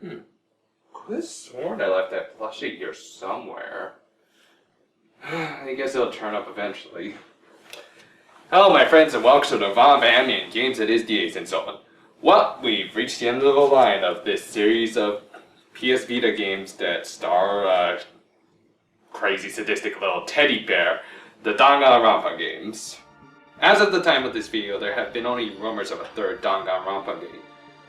Could have sworn I left that plushie here somewhere. I guess it'll turn up eventually. Hello my friends and welcome to the Von Anime Games That Is DAs and so on. Well, we've reached the end of the line of this series of PS Vita games that star crazy sadistic little teddy bear, the Danganronpa games. As of the time of this video, there have been only rumors of a third Danganronpa game,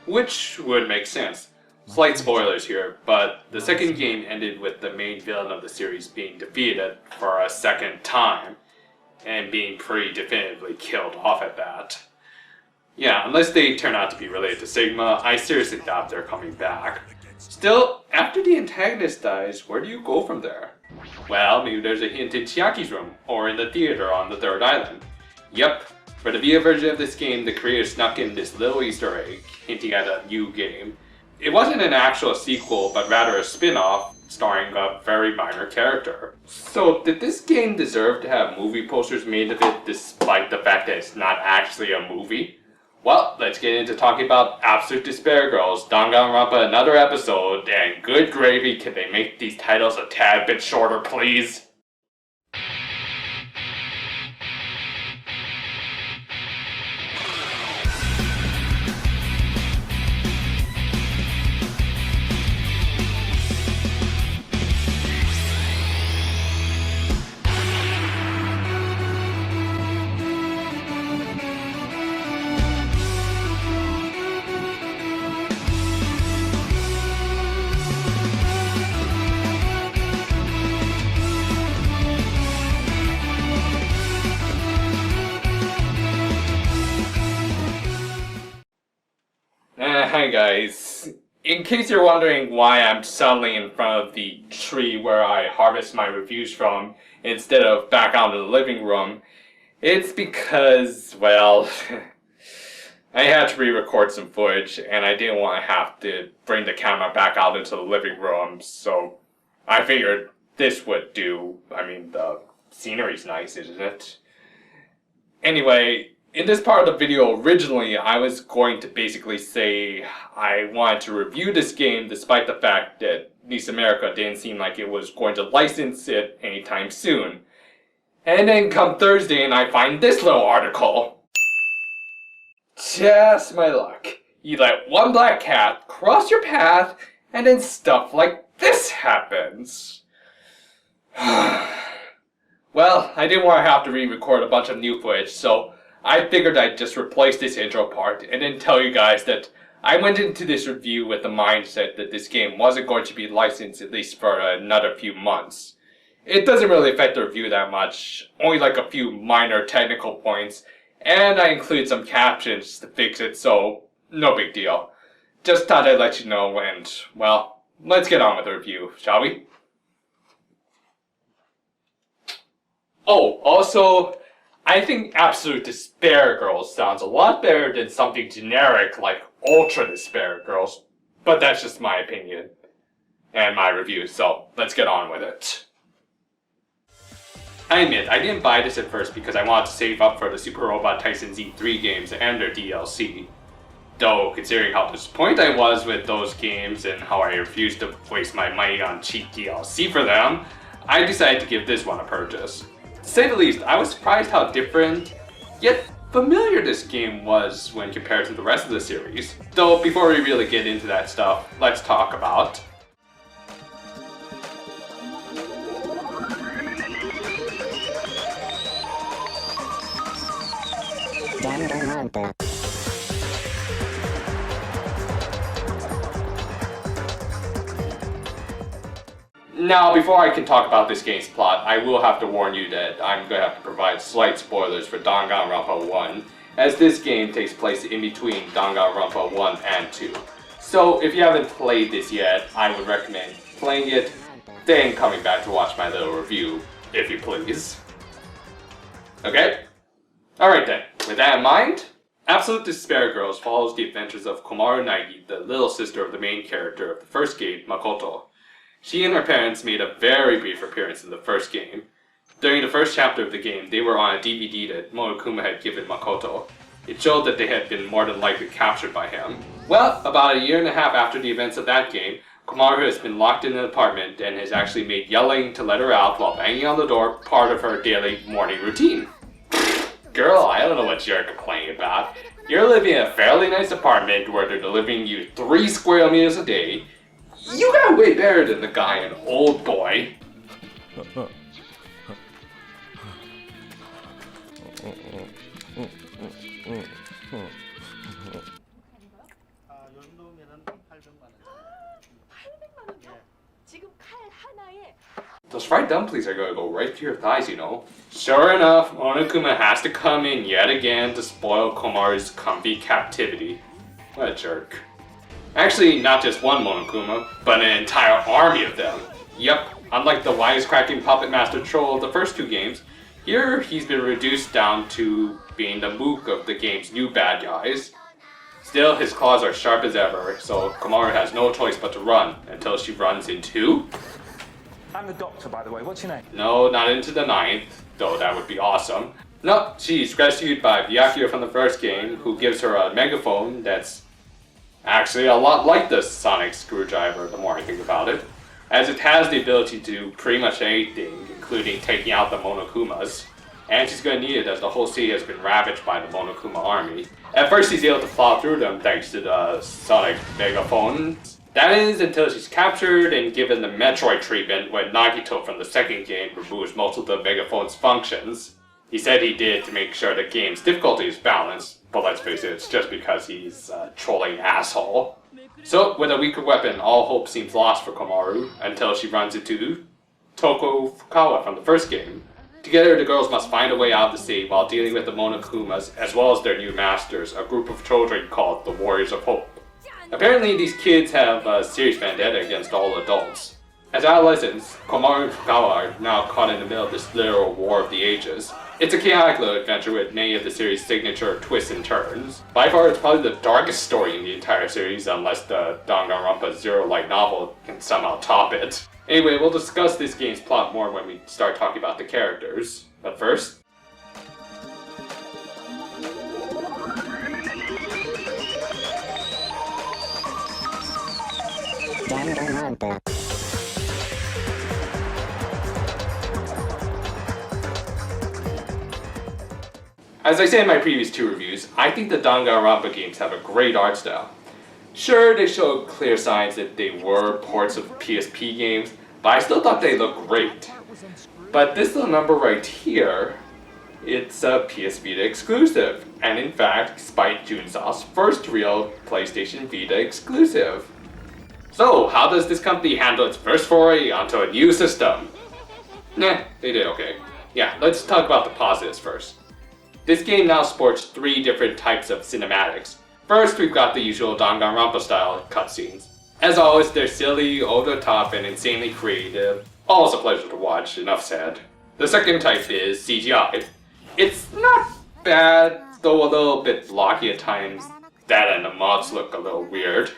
which would make sense. Slight spoilers here, but the second game ended with the main villain of the series being defeated for a second time, and being pretty definitively killed off at that. Yeah, unless they turn out to be related to Sigma, I seriously doubt they're coming back. Still, after the antagonist dies, where do you go from there? Well, maybe there's a hint in Chiaki's room, or in the theater on the third island. Yep, for the Vita version of this game, the creator snuck in this little Easter egg, hinting at a new game. It wasn't an actual sequel, but rather a spin-off, starring a very minor character. So, did this game deserve to have movie posters made of it, despite the fact that it's not actually a movie? Well, let's get into talking about Absolute Despair Girls, Danganronpa another episode, and good gravy, can they make these titles a tad bit shorter, please? Hi guys. In case you're wondering why I'm suddenly in front of the tree where I harvest my reviews from instead of back out in the living room, it's because, well, I had to re-record some footage and I didn't want to have to bring the camera back out into the living room, so I figured this would do. I mean, the scenery's nice, isn't it? Anyway, in this part of the video, originally, I was going to basically say I wanted to review this game despite the fact that at least America didn't seem like it was going to license it anytime soon. And then come Thursday and I find this little article. Just my luck. You let one black cat cross your path and then stuff like this happens. Well, I didn't want to have to re-record a bunch of new footage, so I figured I'd just replace this intro part and then tell you guys that I went into this review with the mindset that this game wasn't going to be licensed at least for another few months. It doesn't really affect the review that much, only like a few minor technical points, and I included some captions to fix it, so no big deal. Just thought I'd let you know and, well, let's get on with the review, shall we? Oh, also, I think Absolute Despair Girls sounds a lot better than something generic like Ultra Despair Girls, but that's just my opinion and my review, so let's get on with it. I admit, I didn't buy this at first because I wanted to save up for the Super Robot Tyson Z3 games and their DLC. Though, considering how disappointed I was with those games and how I refused to waste my money on cheap DLC for them, I decided to give this one a purchase. To say the least, I was surprised how different, yet familiar this game was when compared to the rest of the series. Though, before we really get into that stuff, let's talk about Danganronpa. Now, before I can talk about this game's plot, I will have to warn you that I'm going to have to provide slight spoilers for Danganronpa 1, as this game takes place in between Danganronpa 1 and 2. So, if you haven't played this yet, I would recommend playing it, then coming back to watch my little review, if you please. Okay? Alright then, with that in mind, Absolute Despair Girls follows the adventures of Komaru Naegi, the little sister of the main character of the first game, Makoto. She and her parents made a very brief appearance in the first game. During the first chapter of the game, they were on a DVD that Monokuma had given Makoto. It showed that they had been more than likely captured by him. Well, about a year and a half after the events of that game, Komaru has been locked in an apartment and has actually made yelling to let her out while banging on the door part of her daily morning routine. Girl, I don't know what you're complaining about. You're living in a fairly nice apartment where they're delivering you 3 square meals a day. You got way better than the guy in Old Boy. Those fried dumplings are gonna go right through your thighs, you know. Sure enough, Monokuma has to come in yet again to spoil Komaru's comfy captivity. What a jerk. Actually, not just one Monokuma, but an entire army of them. Yep, unlike the wisecracking puppet master troll of the first 2 games, here he's been reduced down to being the mook of the game's new bad guys. Still, his claws are sharp as ever, so Komaru has no choice but to run until she runs into... I'm the doctor, by the way. What's your name? No, not into the 9th, though that would be awesome. No, she's rescued by Byakuya from the first game, who gives her a megaphone that's actually a lot like the sonic screwdriver, the more I think about it, as it has the ability to do pretty much anything, including taking out the Monokumas. And she's going to need it as the whole city has been ravaged by the Monokuma army. At first she's able to plow through them thanks to the sonic megaphone. That is until she's captured and given the Metroid treatment when Nagito from the second game removes most of the megaphone's functions. He said he did to make sure the game's difficulty is balanced, but let's face it, it's just because he's a trolling asshole. So, with a weaker weapon, all hope seems lost for Komaru until she runs into Tokugawa from the first game. Together, the girls must find a way out of the city while dealing with the Monokumas as well as their new masters, a group of children called the Warriors of Hope. Apparently, these kids have a serious vendetta against all adults. As adolescents, Komaru and Fukawa are now caught in the middle of this literal war of the ages. It's a chaotic little adventure with many of the series' signature twists and turns. By far, it's probably the darkest story in the entire series, unless the Danganronpa Zero Light novel can somehow top it. Anyway, we'll discuss this game's plot more when we start talking about the characters. But first... Danganronpa. As I said in my previous 2 reviews, I think the Danganronpa games have a great art style. Sure, they showed clear signs that they were ports of PSP games, but I still thought they looked great. But this little number right here, it's a PS Vita exclusive, and in fact, Spike Chunsoft's first real PlayStation Vita exclusive. So, how does this company handle its first foray onto a new system? Nah, they did okay. Yeah, let's talk about the positives first. This game now sports 3 different types of cinematics. First, we've got the usual Danganronpa style cutscenes. As always, they're silly, over the top, and insanely creative. Always a pleasure to watch, enough said. The second type is CGI. It's not bad, though a little bit blocky at times. That and the mods look a little weird.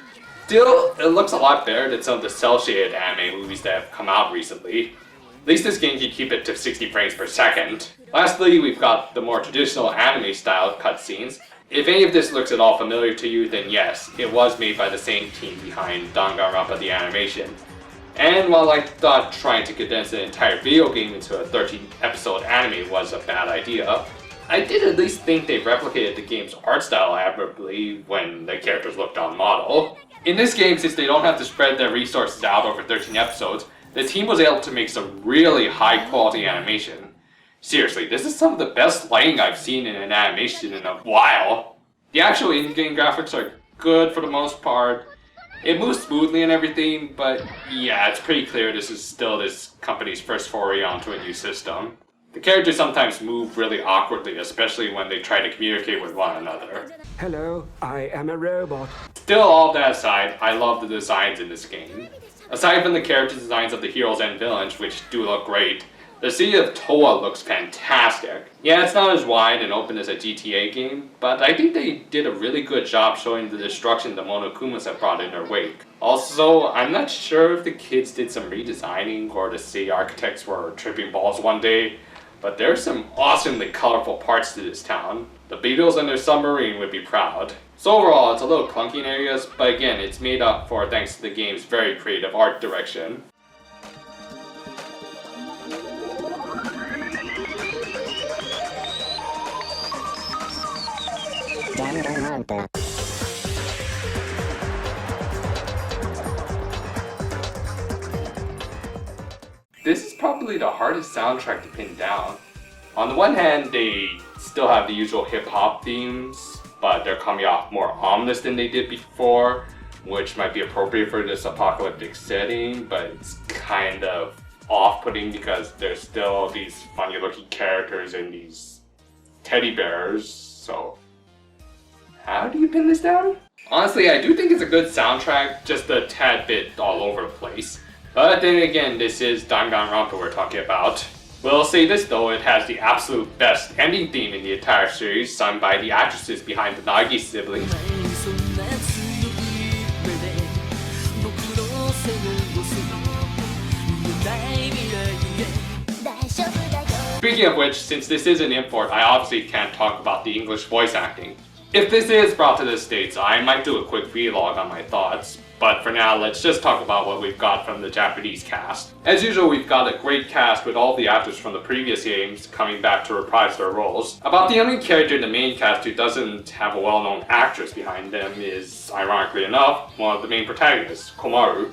Still, it looks a lot better than some of the cel-shaded anime movies that have come out recently. At least this game can keep it to 60 frames per second. Lastly, we've got the more traditional anime-style cutscenes. If any of this looks at all familiar to you, then yes, it was made by the same team behind Danganronpa the animation. And while I thought trying to condense an entire video game into a 13-episode anime was a bad idea, I did at least think they replicated the game's art style admirably when the characters looked on model. In this game, since they don't have to spread their resources out over 13 episodes, the team was able to make some really high-quality animation. Seriously, this is some of the best lighting I've seen in an animation in a while. The actual in-game graphics are good for the most part. It moves smoothly and everything, but yeah, it's pretty clear this is still this company's first foray onto a new system. The characters sometimes move really awkwardly, especially when they try to communicate with one another. Hello, I am a robot. Still, all that aside, I love the designs in this game. Aside from the character designs of the heroes and villains, which do look great, the city of Toa looks fantastic. Yeah, it's not as wide and open as a GTA game, but I think they did a really good job showing the destruction the Monokumas have brought in their wake. Also, I'm not sure if the kids did some redesigning or the city architects were tripping balls one day, but there's some awesomely colorful parts to this town. The Beatles and their submarine would be proud. So overall, it's a little clunky in areas, but again, it's made up for thanks to the game's very creative art direction. Danganronpa. This is probably the hardest soundtrack to pin down. On the one hand, they still have the usual hip-hop themes, but they're coming off more ominous than they did before, which might be appropriate for this apocalyptic setting, but it's kind of off-putting because there's still these funny-looking characters and these teddy bears, so how do you pin this down? Honestly, I do think it's a good soundtrack, just a tad bit all over the place. But then again, this is Danganronpa we're talking about. We'll say this though, it has the absolute best ending theme in the entire series, sung by the actresses behind the Nagi siblings. Speaking of which, since this is an import, I obviously can't talk about the English voice acting. If this is brought to the States, I might do a quick vlog on my thoughts. But for now, let's just talk about what we've got from the Japanese cast. As usual, we've got a great cast with all the actors from the previous games coming back to reprise their roles. About the only character in the main cast who doesn't have a well-known actress behind them is, ironically enough, one of the main protagonists, Komaru.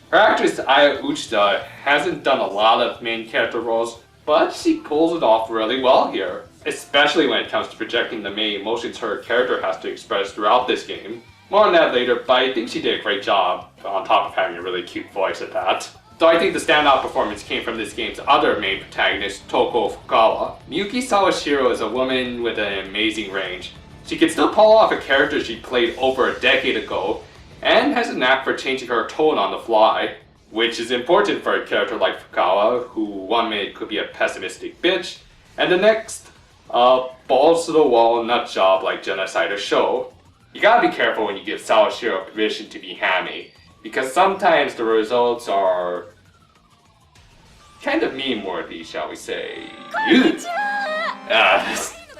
Her actress Aya Uchida hasn't done a lot of main character roles, but she pulls it off really well here, especially when it comes to projecting the main emotions her character has to express throughout this game. More on that later, but I think she did a great job, on top of having a really cute voice at that. So I think the standout performance came from this game's other main protagonist, Tokugawa. Yuki Sawashiro is a woman with an amazing range. She can still pull off a character she played over a decade ago, and has a knack for changing her tone on the fly, which is important for a character like Fukawa, who one minute could be a pessimistic bitch, and the next, balls to the wall nutjob like Genocide or Show. You gotta be careful when you give Sawashiro permission to be hammy, because sometimes the results are kind of meme-worthy, shall we say.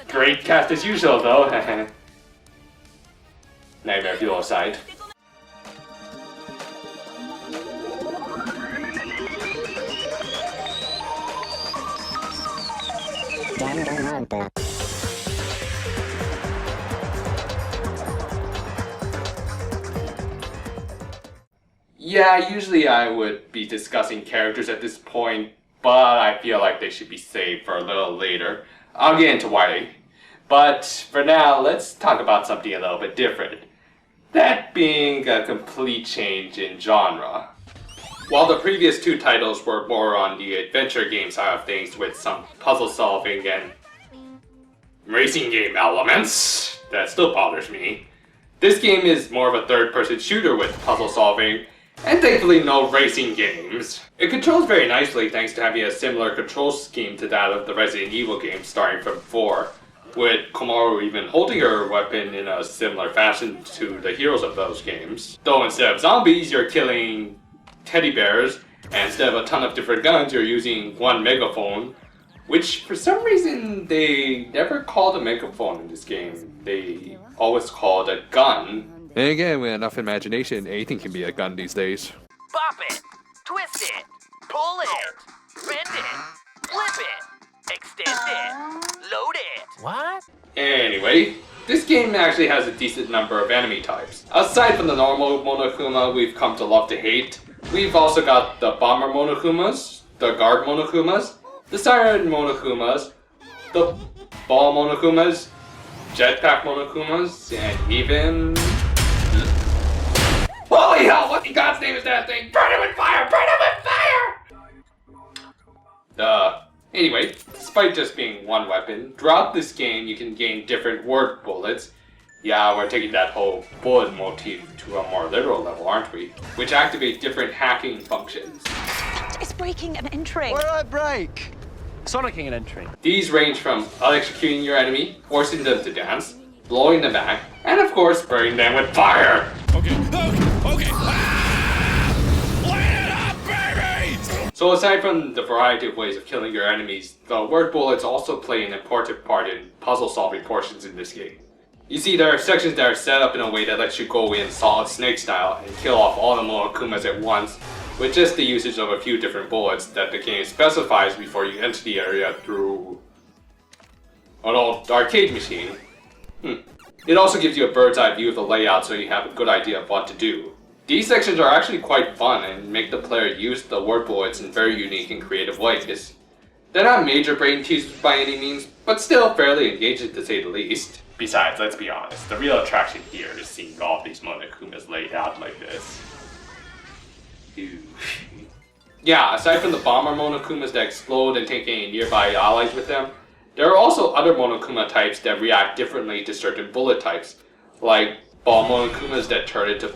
Great cast as usual, though. Nightmare Fuel aside. Danganronpa. Yeah, usually I would be discussing characters at this point, but I feel like they should be saved for a little later. I'll get into why. But for now, let's talk about something a little bit different. That being a complete change in genre. While the previous two titles were more on the adventure game side of things with some puzzle solving and racing game elements, that still bothers me. This game is more of a third-person shooter with puzzle solving, and thankfully no racing games. It controls very nicely thanks to having a similar control scheme to that of the Resident Evil games starting from 4, with Komaru even holding her weapon in a similar fashion to the heroes of those games. Though instead of zombies, you're killing teddy bears, and instead of a ton of different guns, you're using one megaphone, which for some reason they never called a megaphone in this game. They always called a gun. And again, with enough imagination, anything can be a gun these days. Bop it, twist it, pull it, bend it, flip it, extend it, load it. What? Anyway, this game actually has a decent number of enemy types. Aside from the normal Monokuma we've come to love to hate, we've also got the Bomber Monokumas, the Guard Monokumas, the Siren Monokumas, the Ball Monokumas, Jetpack Monokumas, and even... Holy hell, what in God's name is that thing? Burn it with fire! Burn it with fire! Anyway, despite just being one weapon, throughout this game you can gain different word bullets. Yeah, we're taking that whole bullet motif to a more literal level, aren't we? Which activate different hacking functions. It's breaking and entering. Where I break? Sonicking and entering. These range from electrocuting your enemy, forcing them to dance, blowing them back, and of course burning them with fire! Okay. Light it up, baby! So aside from the variety of ways of killing your enemies, the word bullets also play an important part in puzzle solving portions in this game. You see, there are sections that are set up in a way that lets you go in solid snake style and kill off all the Monokumas at once with just the usage of a few different bullets that the game specifies before you enter the area through an old arcade machine. It also gives you a bird's eye view of the layout so you have a good idea of what to do. These sections are actually quite fun and make the player use the word bullets in very unique and creative ways. They're not major brain teasers by any means, but still fairly engaging to say the least. Besides, let's be honest, the real attraction here is seeing all of these Monokumas laid out like this. Ew. Yeah, aside from the bomber Monokumas that explode and take any nearby allies with them, there are also other Monokuma types that react differently to certain bullet types, like ball Monokumas that turn into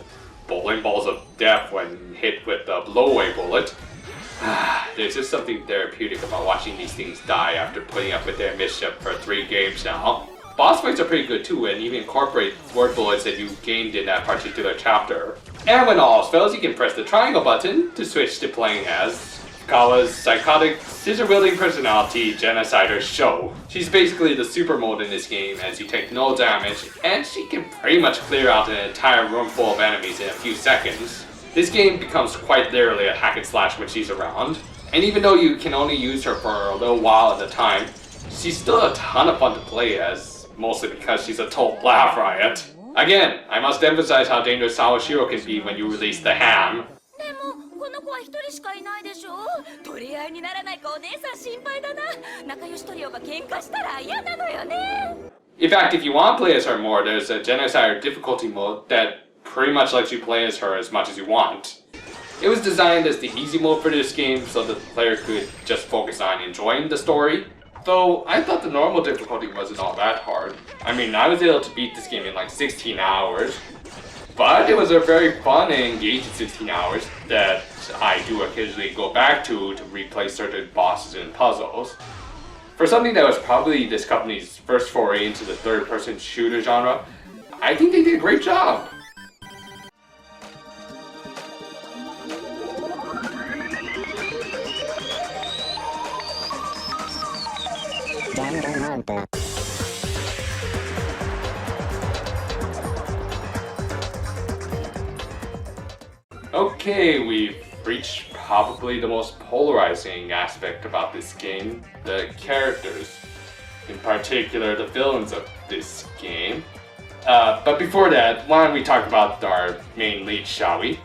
bowling balls of death when hit with a blowaway bullet. There's just something therapeutic about watching these things die after putting up with their mischief for 3 games now. Boss fights are pretty good too and even incorporate word bullets that you gained in that particular chapter. And when all else fails, you can press the triangle button to switch to playing as Fukawa's psychotic, scissor-wielding personality, Genocider Sho. She's basically the super mode in this game as you take no damage, and she can pretty much clear out an entire room full of enemies in a few seconds. This game becomes quite literally a hack and slash when she's around, and even though you can only use her for a little while at a time, she's still a ton of fun to play as, mostly because she's a total laugh riot. Again, I must emphasize how dangerous Sawashiro can be when you release the ham. In fact, if you want to play as her more, there's a Genocider difficulty mode that pretty much lets you play as her as much as you want. It was designed as the easy mode for this game so that the player could just focus on enjoying the story. Though, I thought the normal difficulty wasn't all that hard. I mean, I was able to beat this game in like 16 hours. But it was a very fun and engaging 16 hours that I do occasionally go back to replay certain bosses and puzzles. For something that was probably this company's first foray into the third-person shooter genre, I think they did a great job. Danganronpa. Okay, we've reached probably the most polarizing aspect about this game, the characters. In particular, the villains of this game. But before that, why don't we talk about our main lead, shall we?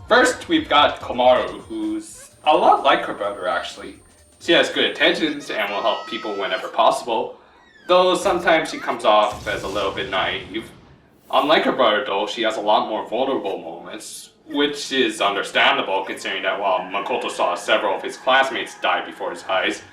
First, we've got Komaru, who's a lot like her brother, actually. She has good intentions and will help people whenever possible, though sometimes she comes off as a little bit naive. Unlike her brother, though, she has a lot more vulnerable moments, which is understandable considering that while Makoto saw several of his classmates die before his eyes,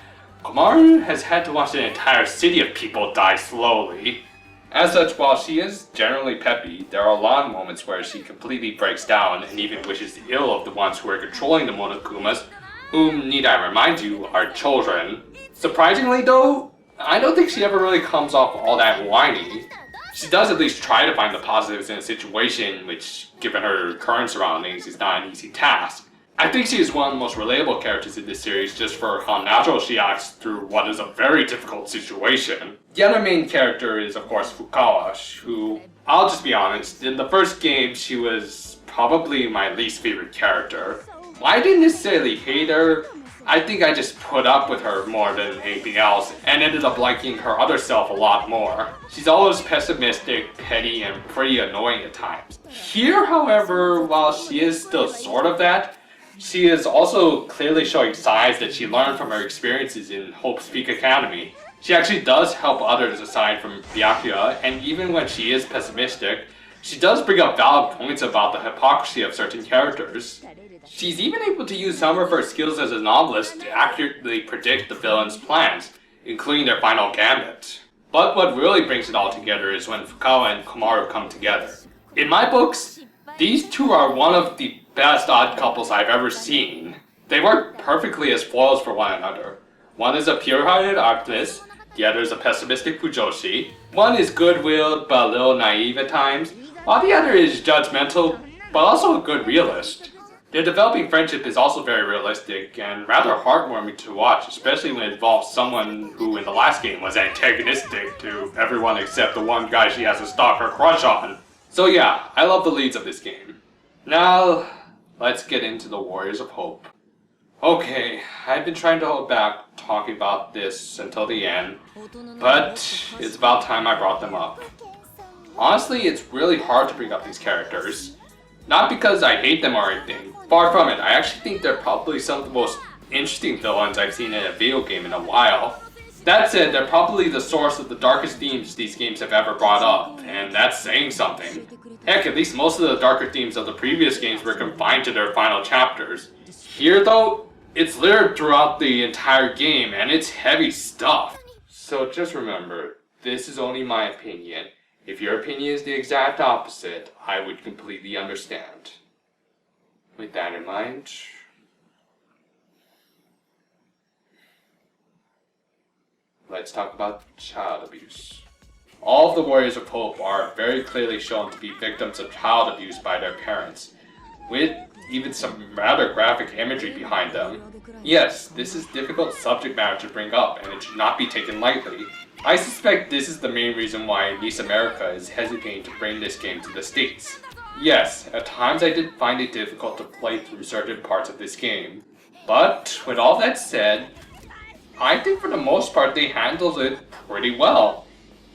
Komaru has had to watch an entire city of people die slowly. As such, while she is generally peppy, there are a lot of moments where she completely breaks down and even wishes ill of the ones who are controlling the Monokumas, whom, need I remind you, are children. Surprisingly though, I don't think she ever really comes off all that whiny. She does at least try to find the positives in a situation, which, given her current surroundings, is not an easy task. I think she is one of the most relatable characters in this series just for how natural she acts through what is a very difficult situation. The other main character is, of course, Fukawa, who, I'll just be honest, in the first game she was probably my least favorite character. I didn't necessarily hate her, I think I just put up with her more than anything else and ended up liking her other self a lot more. She's always pessimistic, petty, and pretty annoying at times. Here, however, while she is still sort of that, she is also clearly showing signs that she learned from her experiences in Hope's Peak Academy. She actually does help others aside from Byakuya, and even when she is pessimistic, she does bring up valid points about the hypocrisy of certain characters. She's even able to use some of her skills as a novelist to accurately predict the villain's plans, including their final gambit. But what really brings it all together is when Fukawa and Komaru come together. In my books, these two are one of the best odd couples I've ever seen. They work perfectly as foils for one another. One is a pure-hearted optimist, the other is a pessimistic fujoshi. One is good-willed but a little naive at times, while the other is judgmental but also a good realist. Their developing friendship is also very realistic and rather heartwarming to watch, especially when it involves someone who in the last game was antagonistic to everyone except the one guy she has a stalker crush on. So yeah, I love the leads of this game. Now, let's get into the Warriors of Hope. Okay, I've been trying to hold back talking about this until the end, but it's about time I brought them up. Honestly, it's really hard to bring up these characters. Not because I hate them or anything, far from it. I actually think they're probably some of the most interesting villains I've seen in a video game in a while. That said, they're probably the source of the darkest themes these games have ever brought up, and that's saying something. Heck, at least most of the darker themes of the previous games were confined to their final chapters. Here though, it's littered throughout the entire game, and it's heavy stuff. So just remember, this is only my opinion. If your opinion is the exact opposite, I would completely understand. With that in mind, let's talk about child abuse. All of the Warriors of Hope are very clearly shown to be victims of child abuse by their parents, with even some rather graphic imagery behind them. Yes, this is difficult subject matter to bring up, and it should not be taken lightly. I suspect this is the main reason why Nice America is hesitating to bring this game to the States. Yes, at times I did find it difficult to play through certain parts of this game. But, with all that said, I think for the most part they handled it pretty well.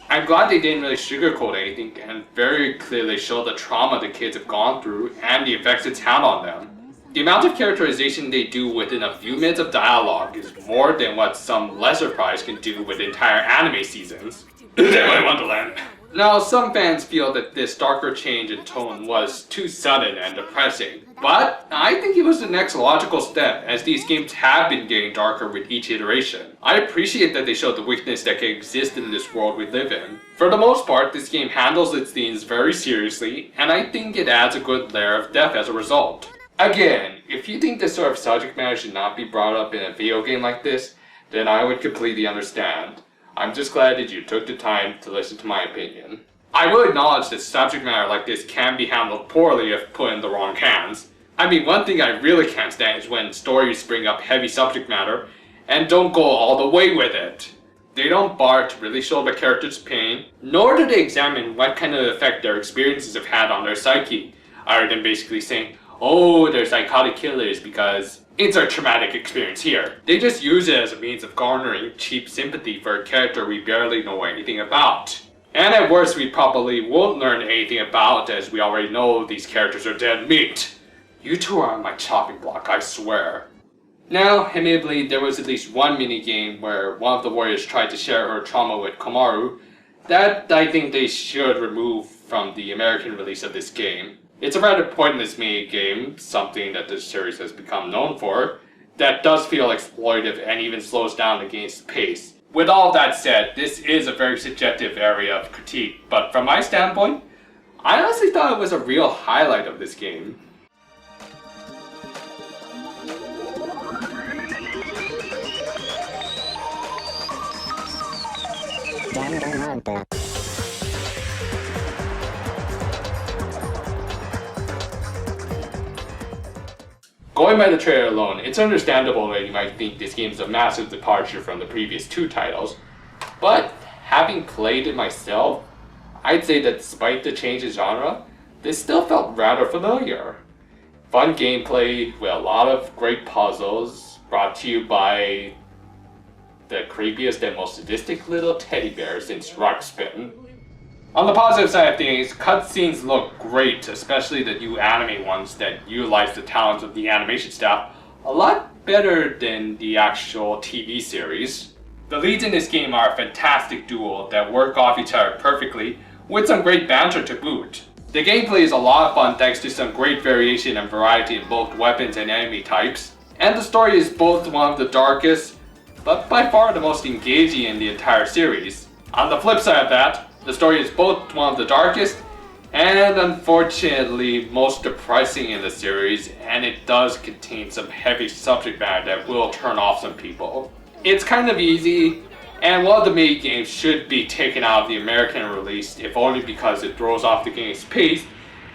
I'm glad they didn't really sugarcoat anything and very clearly show the trauma the kids have gone through and the effects it's had on them. The amount of characterization they do within a few minutes of dialogue is more than what some lesser prize can do with entire anime seasons. Definitely Wonderland. Now, some fans feel that this darker change in tone was too sudden and depressing, but I think it was the next logical step, as these games have been getting darker with each iteration. I appreciate that they showed the weakness that can exist in this world we live in. For the most part, this game handles its themes very seriously, and I think it adds a good layer of depth as a result. Again, if you think this sort of subject matter should not be brought up in a video game like this, then I would completely understand. I'm just glad that you took the time to listen to my opinion. I will acknowledge that subject matter like this can be handled poorly if put in the wrong hands. I mean, one thing I really can't stand is when stories bring up heavy subject matter and don't go all the way with it. They don't bother to really show the character's pain, nor do they examine what kind of effect their experiences have had on their psyche, other than basically saying, oh, they're psychotic killers because it's our traumatic experience here. They just use it as a means of garnering cheap sympathy for a character we barely know anything about. And at worst, we probably won't learn anything about, as we already know these characters are dead meat. You two are on my chopping block, I swear. Now, admittedly, there was at least one minigame where one of the warriors tried to share her trauma with Komaru. That I think they should remove from the American release of this game. It's a rather pointless minigame, something that this series has become known for, that does feel exploitive and even slows down the game's pace. With all that said, this is a very subjective area of critique, but from my standpoint, I honestly thought it was a real highlight of this game. Danganronpa. Going by the trailer alone, it's understandable that you might think this game is a massive departure from the previous two titles, but having played it myself, I'd say that despite the change in genre, this still felt rather familiar. Fun gameplay with a lot of great puzzles, brought to you by the creepiest and most sadistic little teddy bear since Ruxpin. On the positive side of things, cutscenes look great, especially the new anime ones that utilize the talents of the animation staff a lot better than the actual TV series. The leads in this game are a fantastic duo that work off each other perfectly, with some great banter to boot. The gameplay is a lot of fun thanks to some great variation and variety in both weapons and enemy types, and the story is both one of the darkest, but by far the most engaging in the entire series. On the flip side of that, the story is both one of the darkest and unfortunately most depressing in the series, and it does contain some heavy subject matter that will turn off some people. It's kind of easy, and one of the mini games should be taken out of the American release if only because it throws off the game's pace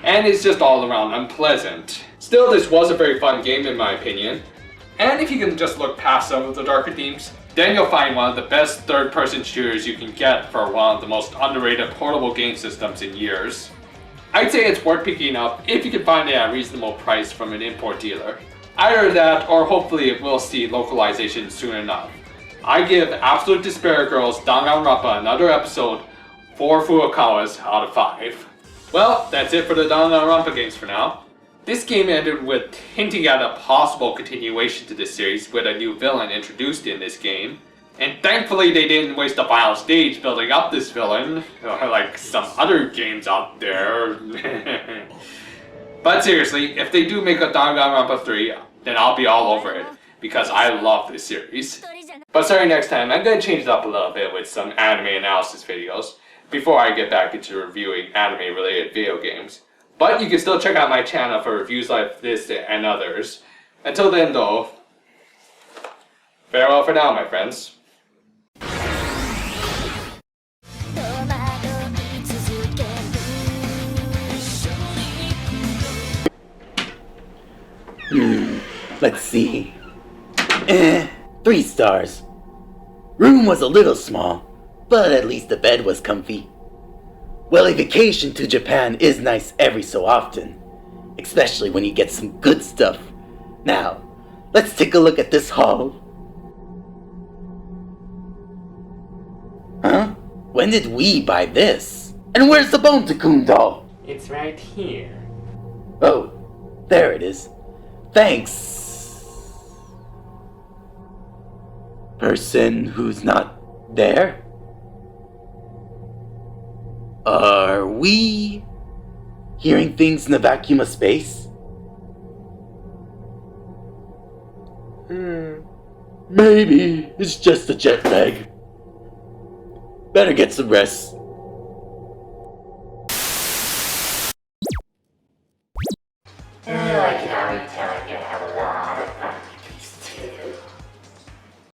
and it's just all around unpleasant. Still, this was a very fun game in my opinion, and if you can just look past some of the darker themes, then you'll find one of the best third-person shooters you can get for one of the most underrated portable game systems in years. I'd say it's worth picking up if you can find it at a reasonable price from an import dealer. Either that, or hopefully it will see localization soon enough. I give Absolute Despair Girls Danganronpa another episode 4 Furukawas out of 5. Well, that's it for the Danganronpa games for now. This game ended with hinting at a possible continuation to this series with a new villain introduced in this game. And thankfully they didn't waste the final stage building up this villain, like some other games out there. But seriously, if they do make a Danganronpa 3, then I'll be all over it, because I love this series. But starting next time, I'm going to change it up a little bit with some anime analysis videos, before I get back into reviewing anime related video games. But you can still check out my channel for reviews like this and others. Until then though, farewell for now my friends. Let's see. 3 stars. Room was a little small, but at least the bed was comfy. Well, a vacation to Japan is nice every so often, especially when you get some good stuff. Now, let's take a look at this haul. Huh? When did we buy this? And where's the Bone-Takun doll? It's right here. Oh, there it is. Thanks. Person who's not there? Are we hearing things in the vacuum of space? Maybe it's just a jet lag. Better get some rest.